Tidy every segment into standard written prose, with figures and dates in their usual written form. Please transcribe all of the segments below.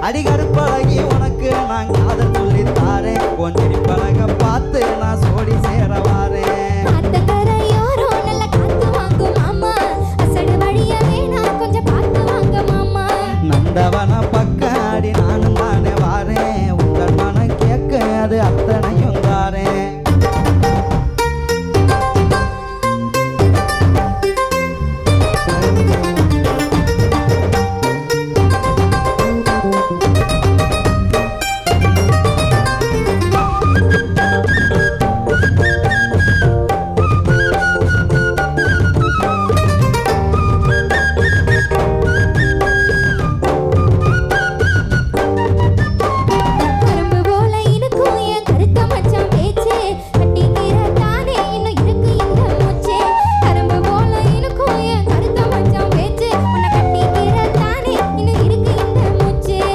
அடிகருப்பழகி உனக்கு நான் காதல் சொல்லித்தாரே கொஞ்சடி பழக பார்த்து நான் சோடி சேரவாரே நந்தவன பக்காடி நானும் தானே வாரேன் உங்கள் மனம் கேட்க அது அத்தனையும் தாரேன்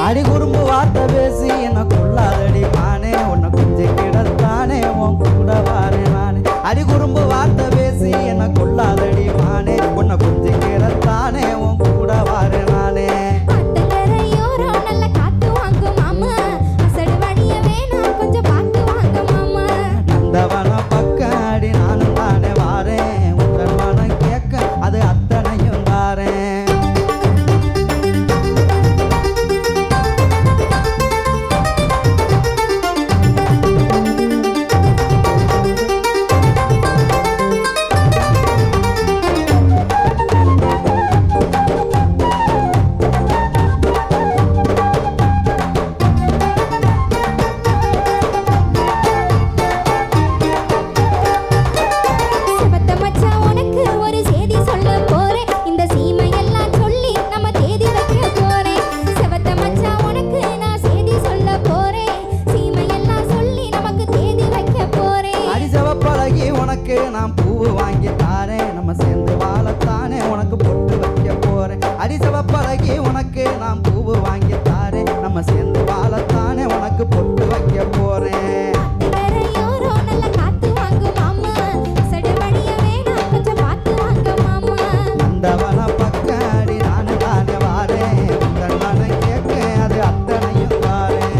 அடி குறும்பு வார்த்தை பேசி என்ன கொள்ளாதடி மானே உன்னை கொஞ்சம் கிடத்தானே உன் கூட வாரே நானே அடி குறும்பு வார்த்தை பேசி என்ன கொள்ளாதடி மானே உன்னை கொஞ்சம் கிடத்தானே உன் கூட வாரே நானே நந்தவன பக்காடி நானும் தானே வாரேன் உங்கள் மனம் கேட்க அது அத்தனையும் தாரேன் நான் பூவு வாங்கி தாரேன் நம்ம சேர்ந்து வாழத்தானே உனக்கு பொட்டு வைக்க போறேன் அடி சிவப்பழகி உனக்கு நான் பூவு வாங்கி தாரேன் நம்ம சேர்ந்து வாழத்தானே உனக்கு பொட்டு வைக்க போறேன் நந்தவன பக்காடி நானு தானே வாரேன் உங்கள் மனம் கேட்க அது அத்தனையும் வாரேன்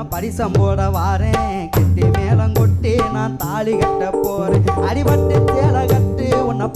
பரிசம் போட வாரேன் கெட்டி மேளம் கொட்டி நான் தாலி கட்ட போறேன் அடிபட்டு சேலை கட்டு உன்னை